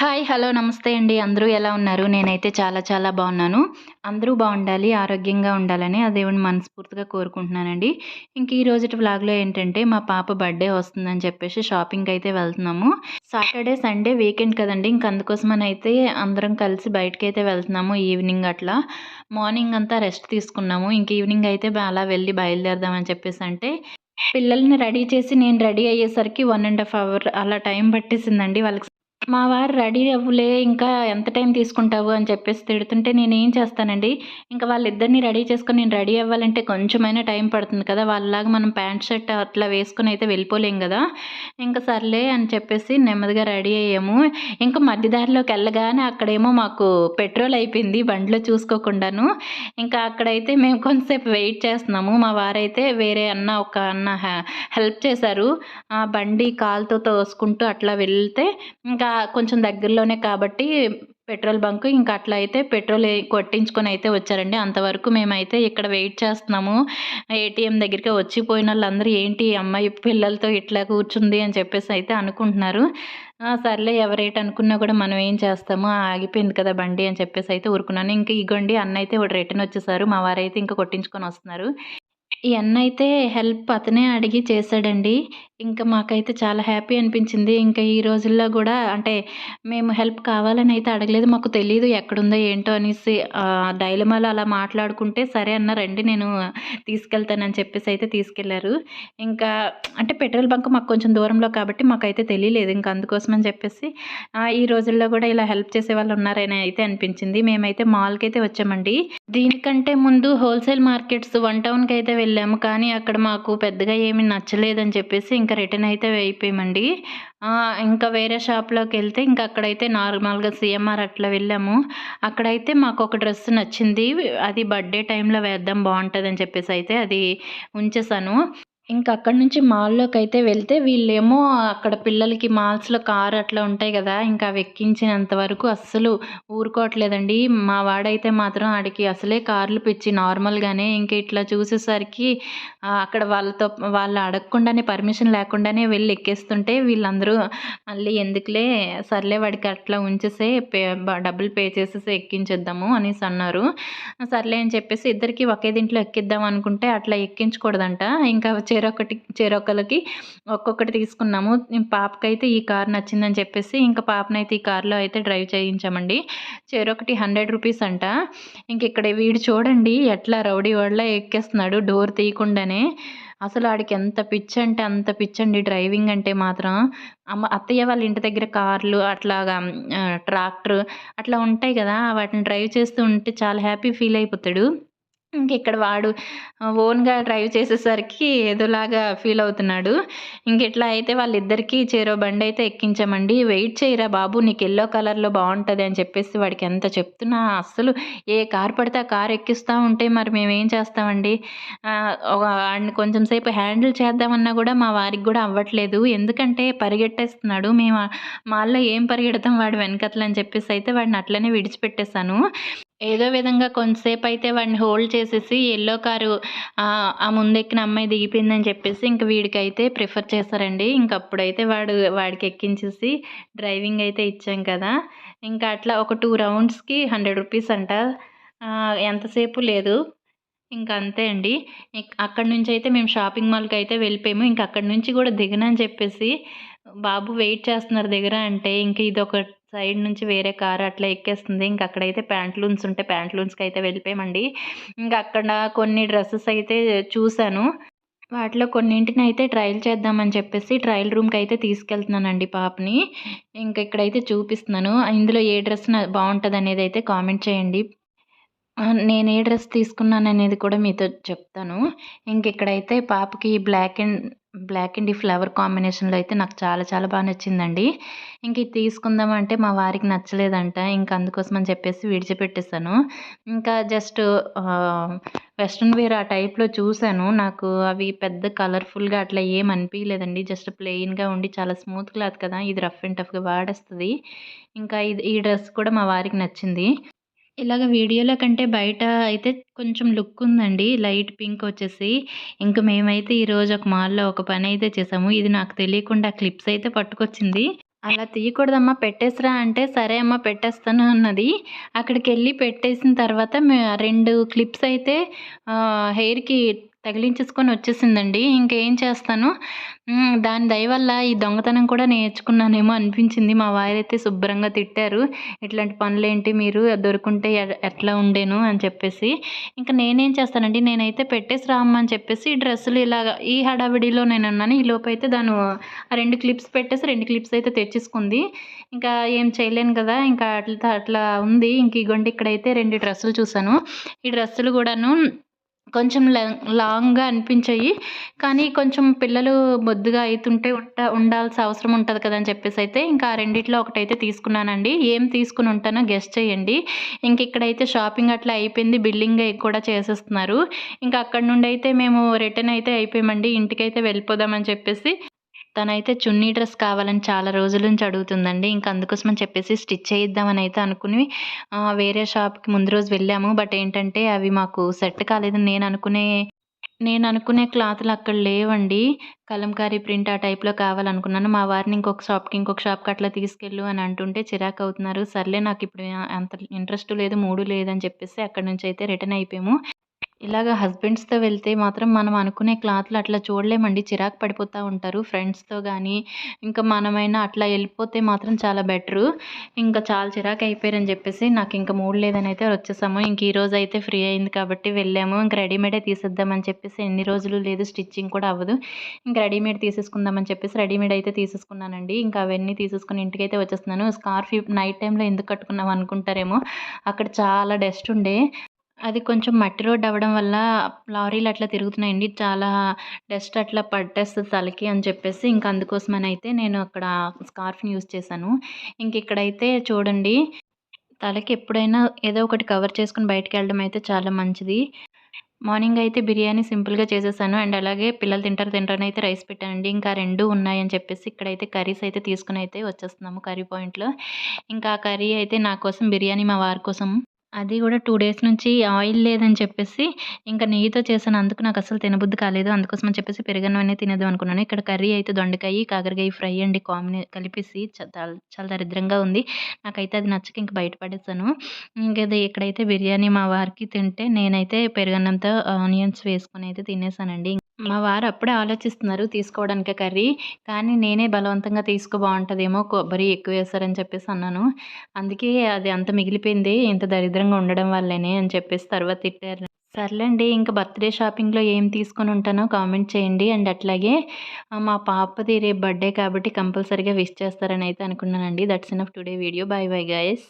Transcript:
Hi. Hello. నమస్తే అండి. అందరూ ఎలా ఉన్నారు? నేనైతే చాలా చాలా బావున్నాను. అందరూ బావుండాలి, ఆరోగ్యంగా ఉండాలని ఆ దేవుడిని మనస్ఫూర్తిగా కోరుకుంటున్నానండి. ఇంక ఈ రోజుటి వ్లాగ్‌లో ఏంటంటే మా పాప బర్త్‌డే వస్తుందని చెప్పేసి షాపింగ్‌కైతే వెళ్తున్నాము. సాటర్‌డే, సండే వీకెండ్ కదండీ! ఇంక అందుకోసమనైతే అందరం కలిసి బయటకైతే వెళ్తున్నాము ఈవినింగ్ అట్లా. మార్నింగ్ అంతా రెస్ట్ తీసుకున్నాము. ఇంక ఈవినింగ్ అయితే అలా వెళ్ళి బయలుదేరదాం అని చెప్పేసంటే పిల్లల్ని రెడీ చేసి నేను రెడీ అయ్యేసరికి 1 ½ అవర్ అలా టైం పట్టేసిందండి. వాళ్ళకి మా వారు రెడీ అవ్వులే ఇంకా ఎంత టైం తీసుకుంటావు అని చెప్పేసి తిడుతుంటే నేనేం చేస్తానండి, ఇంక వాళ్ళిద్దరిని రెడీ చేసుకొని నేను రెడీ అవ్వాలంటే కొంచెమైనా టైం పడుతుంది కదా! వాళ్ళలాగా మనం ప్యాంట్, షర్ట్ అట్లా వేసుకొని అయితే వెళ్ళిపోలేం గదా! ఇంక సర్లే అని చెప్పేసి నెమ్మదిగా రెడీ అయ్యాము. ఇంక మధ్య దారిలోకెళ్ళగానే అక్కడేమో మాకు పెట్రోల్ అయిపోయింది బండిలో చూసుకోకుండాను. ఇంకా అక్కడైతే మేము కొంతసేపు వెయిట్ చేస్తున్నాము. మా వారైతే వేరే ఒక అన్న హెల్ప్ చేశారు. బండి కాలుతో తోసుకుంటూ అట్లా వెళ్తే ఇంకా కొంచెం దగ్గరలోనే కాబట్టి పెట్రోల్ బంక్ ఇంకా అట్లా అయితే పెట్రోల్ కొట్టించుకొనైతే వచ్చారండి. అంతవరకు మేమైతే ఇక్కడ వెయిట్ చేస్తున్నాము. ఏటీఎం దగ్గరికి వచ్చిపోయినోళ్ళందరూ ఏంటి ఈ అమ్మాయి పిల్లలతో ఇట్లా కూర్చుంది అని చెప్పేసి అయితే అనుకుంటున్నారు. సర్లే ఎవరేటనుకున్నా కూడా మనం ఏం చేస్తాము ఆగిపోయింది కదా బండి అని చెప్పేసి అయితే ఊరుకున్నాను. ఇంక ఇగోండి అన్నయితే రిటర్న్ వచ్చేసారు. మా వారైతే ఇంక కొట్టించుకొనొస్తున్నారు. ఈ అన్నయితే హెల్ప్ అతనే అడిగి చేశాడండి. ఇంక మాకైతే చాలా హ్యాపీ అనిపించింది. ఇంకా ఈ రోజుల్లో గూడా అంటే మేము హెల్ప్ కావాలనైతే అడగలేదు. మాకు తెలీదు ఎక్కడుందో ఏంటో అనేసి డైలమాలో అలా మాట్లాడుకుంటే సరే అన్న రండి నేను తీసుకెళ్తానని చెప్పేసయితే తీసుకెళ్లారు. ఇంకా అంటే పెట్రోల్ బంక్ మాకు కొంచెం దూరంలో కాబట్టి మాకైతే తెలియలేదు. ఇంక అందుకోసమని చెప్పేసి ఈ రోజుల్లో గూడా ఇలా హెల్ప్ చేసేవాళ్ళు ఉన్నారని అయితే అనిపించింది. మేమైతే మాల్‌కైతే వచ్చామండి. దీనికంటే ముందు హోల్‌సేల్ మార్కెట్స్ వన్ టౌన్‌కైతే వెళ్ళాము. కానీ అక్కడ మాకు పెద్దగా ఏమి నచ్చలేదని చెప్పేసి ఇంకా రిటర్న్ అయితే అయిపోయామండి. ఇంకా వేరే షాప్‌లోకెళ్తే ఇంక అక్కడైతే నార్మల్‌గా సీఎంఆర్ అట్లా వెళ్ళాము. అక్కడైతే మాకొక డ్రెస్ నచ్చింది. అది బర్త్‌డే టైమ్‌లో వేద్దాం బావుంటదని చెప్పేసి అయితే అది ఉంచేసాను. ఇంక అక్కడి నుంచి మాల్‌లోకైతే వెళ్తే వీళ్ళేమో అక్కడ పిల్లలకి మాల్స్‌లో కార్ అట్లా ఉంటాయి గదా! ఇంకా అవి ఎక్కించినంత వరకు అస్సలు ఊరుకోవట్లేదండి. మా వాడైతే మాత్రం ఆడికి అసలే కార్లు పిచ్చి నార్మల్‌గానే. ఇంక ఇట్లా చూసేసరికి అక్కడ వాళ్ళు అడగకుండానే పర్మిషన్ లేకుండానే వెళ్లి ఎక్కేస్తుంటే వీళ్ళందరూ మళ్ళీ ఎందుకులే సర్లే వాడికి అట్లా ఉంచేసేయి డబ్బులు పే చేసేసి ఎక్కించేద్దాము అనేసి అన్నారు. సర్లే అని చెప్పేసి ఇద్దరికీ ఒకే దీంట్లో ఎక్కిద్దాం అనుకుంటే అట్లా ఎక్కించకూడదంట. ఇంకా చెరొకళ్ళకి ఒక్కొక్కటి తీసుకున్నాము. పాపకైతే ఈ కార్ నచ్చిందని చెప్పేసి ఇంకా పాపనైతే ఈ కార్‌లో అయితే డ్రైవ్ చేయించామండి. చెరొకటి రూ. 100 అంట. ఇంకిక్కడ వీడు చూడండి ఎట్లా రౌడీ వాడిలా ఎక్కేస్తున్నాడు డోర్ తీయకుండానే. అసలు ఆడికి ఎంత పిచ్చంటే అంత పిచ్చండి డ్రైవింగ్ అంటే మాత్రం. అత్తయ్య వాళ్ళ ఇంటి దగ్గర కార్లు అట్లాగా ట్రాక్టర్ అట్లా ఉంటాయి గదా! వాటిని డ్రైవ్ చేస్తూ ఉంటే చాలా హ్యాపీ ఫీల్ అయిపోతాడు. ఇంకిక్కడ వాడు ఓన్‌గా డ్రైవ్ చేసేసరికి ఏదోలాగా ఫీల్ అవుతున్నాడు. ఇంకిట్లా అయితే వాళ్ళిద్దరికీ చెరో బండయితే ఎక్కించామండి. "వెయిట్ చేయరా బాబు నీకు యెల్లో కలర్‌లో బావుంటది" అని చెప్పేసి వాడికి ఎంత చెప్తున్నా అస్సలు ఏ కార్ పడితే ఆ కార్ ఎక్కిస్తా ఉంటే మరి మేమేం చేస్తామండి. ఆడిని కొంచెం సేపు హ్యాండిల్ చేద్దామన్నా గూడా మా వారికి గూడా అవ్వట్లేదు. ఎందుకంటే పరిగెట్టేస్తున్నాడు. మేము మాల్లో ఏం పరిగెడతాం వాడి వెనకతల అని చెప్పేసయితే వాడిని అట్లనే విడిచిపెట్టేసాను. ఏదో విధంగా కొంతసేపయితే వాడిని హోల్డ్ చేసేసి యెల్లో కారు ఆ ముందెక్కిన అమ్మాయి దిగిపోయిందని చెప్పేసి ఇంక వీడికైతే ప్రిఫర్ చేశారండి. ఇంకప్పుడైతే వాడికి ఎక్కించేసి డ్రైవింగ్ అయితే ఇచ్చాం కదా! ఇంకా అట్లా ఒక 2 రౌండ్స్‌కి రూ. 100 అంట. ఎంతసేపు లేదు. ఇంక అంతే అండి. అక్కడి నుంచయితే మేము షాపింగ్ మాల్‌కయితే వెళ్ళిపోయాము. ఇంక అక్కడి నుంచి గూడా దిగనని చెప్పేసి బాబు వెయిట్ చేస్తున్నారు దగ్గర అంటే ఇంక ఇదొక సైడ్ నుంచి వేరే కారు అట్లా ఎక్కేస్తుంది. ఇంక అక్కడైతే ప్యాంట్లూన్స్ ఉంటే ప్యాంట్లూన్స్‌కయితే వెళ్ళిపోయామండి. ఇంక అక్కడ కొన్ని డ్రెసెస్ అయితే చూసాను. వాటిలో కొన్నింటినైతే ట్రైల్ చేద్దామని చెప్పేసి ట్రయల్ రూమ్‌కయితే తీసుకెళ్తున్నానండి పాపని. ఇంక ఇక్కడైతే చూపిస్తున్నాను. ఇందులో ఏ డ్రెస్ బావుంటదనేదైతే కామెంట్ చేయండి. నేను ఏ డ్రెస్ తీసుకున్నాననేది కూడా మీతో చెప్తాను. ఇంకిక్కడైతే పాపకి బ్లాక్ అండ్ ఈ ఫ్లవర్ కాంబినేషన్‌లో అయితే నాకు చాలా చాలా బా నచ్చిందండి. ఇంక ఇది తీసుకుందాం అంటే మా వారికి నచ్చలేదంట. ఇంక అందుకోసం అని చెప్పేసి విడిచిపెట్టేసాను. ఇంకా జస్ట్ వెస్టర్న్ వేర్ ఆ టైప్‌లో చూసాను. నాకు అవి పెద్ద కలర్‌ఫుల్‌గా అట్లా ఏమి అనిపియలేదండి. జస్ట్ ప్లెయిన్‌గా ఉండి చాలా స్మూత్ క్లాత్ కదా! ఇది రఫ్ అండ్ టఫ్‌గా వాడేస్తది. ఇంకా ఈ డ్రెస్ కూడా మా వారికి నచ్చింది. ఇలాగ వీడియోలో కంటే బయట అయితే కొంచెం లుక్ ఉందండి. లైట్ పింక్ వచ్చేసి. ఇంక మేమైతే ఈరోజు ఒక మాల్‌లో ఒక పనైతే చేసాము. ఇది నాకు తెలియకుండా క్లిప్స్ అయితే పట్టుకొచ్చింది. అలా తీయకూడదమ్మా పెట్టేసిరా అంటే, సరే అమ్మ పెట్టేస్తాను అన్నది. అక్కడికెళ్ళి పెట్టేసిన తర్వాత 2 క్లిప్స్ అయితే హెయిర్‌కి తగిలించేసుకొని వచ్చేసిందండి. ఇంకేం చేస్తాను. దాని దయ వల్ల ఈ దొంగతనం కూడా నేర్చుకున్నానేమో అనిపించింది. మా వారైతే శుభ్రంగా తిట్టారు. "ఇట్లాంటి పనులేంటి మీరు దొరుకుంటే ఎట్లా ఉండేను" అని చెప్పేసి. ఇంక నేనేం చేస్తానండి, నేనైతే పెట్టేసి రా అమ్మ అని చెప్పేసి డ్రెస్సులు ఇలాగ ఈ హడావిడిలో నేనున్నాను. ఈలోపైతే దాను ఆ 2 క్లిప్స్ పెట్టేసి 2 క్లిప్స్ అయితే తెచ్చేసుకుంది. ఇంకా ఏం చేయలేను గదా! ఇంకా అట్లతో అట్లా ఉంది. ఇంక ఇగోండి ఇక్కడైతే 2 డ్రెస్సులు చూసాను. ఈ డ్రెస్సులు గూడాను కొంచెం లాంగ్‌గా అనిపించాయి. కానీ కొంచెం పిల్లలు బొద్దుగా అయితుంటే ఉండాల్సిన అవసరం ఉంటది కదా! అని చెప్పేసైతే ఇంకా ఆ రెండిట్లో ఒకటైతే తీసుకున్నానండి. ఏం తీసుకొని ఉంటానో గెస్ చేయండి. ఇంక ఇక్కడైతే షాపింగ్ అట్లా అయిపోయింది. బిల్లింగ్ కూడా చేసేస్తున్నారు. ఇంకా అక్కడి నుండైతే మేము రిటర్న్ అయితే అయిపోయామండి. ఇంటికైతే వెళ్ళిపోదామని చెప్పేసి తనైతే చున్నీ డ్రెస్ కావాలని చాలా రోజుల నుంచి అడుగుతుందండి. ఇంక అందుకోసమని చెప్పేసి స్టిచ్ చేయిద్దామని అయితే అనుకుని వేరే షాప్‌కి ముందు రోజు వెళ్ళాము. బట్ ఏంటంటే అవి మాకు సెట్ కాలేదు. నేననుకునే క్లాతులు అక్కడ లేవండి. కలంకారీ ప్రింట్ ఆ టైప్‌లో కావాలనుకున్నాను. మా వారిని ఇంకొక షాప్‌కి అట్లా తీసుకెళ్ళు అని అంటుంటే చిరాకవుతున్నారు. సర్లే నాకిప్పుడు అంత ఇంట్రెస్ట్ లేదు, మూడు లేదని చెప్పేసి అక్కడి నుంచయితే రిటర్న్ అయిపోయాము. ఇలాగ హస్బెండ్స్‌తో వెళ్తే మాత్రం మనం అనుకునే క్లాత్‌లు అట్లా చూడలేమండి. చిరాకు పడిపోతా ఉంటారు. ఫ్రెండ్స్‌తో గానీ, ఇంకా మనమైనా అట్లా ఎళ్ళిపోతే మాత్రం చాలా బెటరు. ఇంకా చాలా చిరాకయిపోయారని జెప్పేసి నాకింక మూడ్ లేదనైతే వచ్చేసాము. ఇంక ఈరోజైతే ఫ్రీ అయింది కాబట్టి వెళ్ళాము. ఇంక రెడీమేడే తీసేద్దామని చెప్పేసి ఎన్ని రోజులు లేదు స్టిచ్చింగ్ కూడా అవ్వదు. ఇంక రెడీమేడ్ తీసేసుకుందామని చెప్పేసి రెడీమేడ్ అయితే తీసేసుకున్నానండి. ఇంకా అవన్నీ తీసేసుకొని ఇంటికైతే వచ్చేస్తున్నాను. స్కార్ఫ్ నైట్ టైమ్‌లో ఎందుకు కట్టుకున్నావు అనుకుంటారేమో! అక్కడ చాలా డస్ట్ ఉండే. అది కొంచెం మట్టి రోడ్ అవ్వడం వల్ల లారీలు అట్లా తిరుగుతున్నాయండి. చాలా డస్ట్ అట్లా పట్టేస్తది తలకి అని చెప్పేసి ఇంక అందుకోసమనైతే నేను అక్కడ స్కార్ఫ్‌ని యూజ్ చేశాను. ఇంకిక్కడైతే చూడండి, తలకి ఎప్పుడైనా ఏదో ఒకటి కవర్ చేసుకొని బయటికెళ్ళడం అయితే చాలా మంచిది. మార్నింగ్ అయితే బిర్యానీ సింపుల్‌గా చేసేసాను. అండ్ అలాగే పిల్లలు తింటారనైతే రైస్ పెట్టానండి. ఇంకా 2 ఉన్నాయని చెప్పేసి ఇక్కడైతే కర్రీస్ అయితే తీసుకొనైతే వచ్చేస్తున్నాము కర్రీ పాయింట్‌లో. ఇంకా ఆ కర్రీ అయితే నా కోసం, బిర్యానీ మా వారి కోసం. అది గూడా 2 డేస్ నుంచి ఆయిల్ లేదని చెప్పేసి, ఇంక నెయ్యితో చేశాను. అందుకు నాకస్సలు తినబుద్ధి కాలేదు. అందుకోసమని చెప్పేసి పెరుగన్నమనే తినేద్దాం అనుకున్నాను. ఇక్కడ కర్రీ అయితే దొండకాయి, కాకరకాయ ఫ్రై అండి కలిపేసి చాలా దరిద్రంగా ఉంది. నాకైతే అది నచ్చక ఇంక బయట పడేసాను. ఇక్కడైతే బిర్యానీ మా వారికి తింటే, నేనైతే పెరుగన్నంతో ఆనియన్స్ వేసుకొని అయితే తినేసానండి. మా వారు అప్పుడే ఆలోచిస్తున్నారు తీసుకోవడానికే కర్రీ. కానీ నేనే బలవంతంగా తీసుకో బావుంటదేమో కొబ్బరి ఎక్కువేశారని చెప్పేసి అన్నాను. అందుకే అది అంత మిగిలిపోయింది ఇంత దరిద్రంగా ఉండడం వల్లేనే అని చెప్పేసి తర్వాత తిట్టారు. సర్లేండి ఇంక బర్త్‌డే షాపింగ్‌లో ఏం తీసుకొనుంటానో కామెంట్ చేయండి. అండ్ అట్లాగే మా పాపది రేపు బర్త్‌డే కాబట్టి కంపల్సరీగా విష్ చేస్తారని అయితే అనుకున్నానండి. That's enough today video. By bye guys.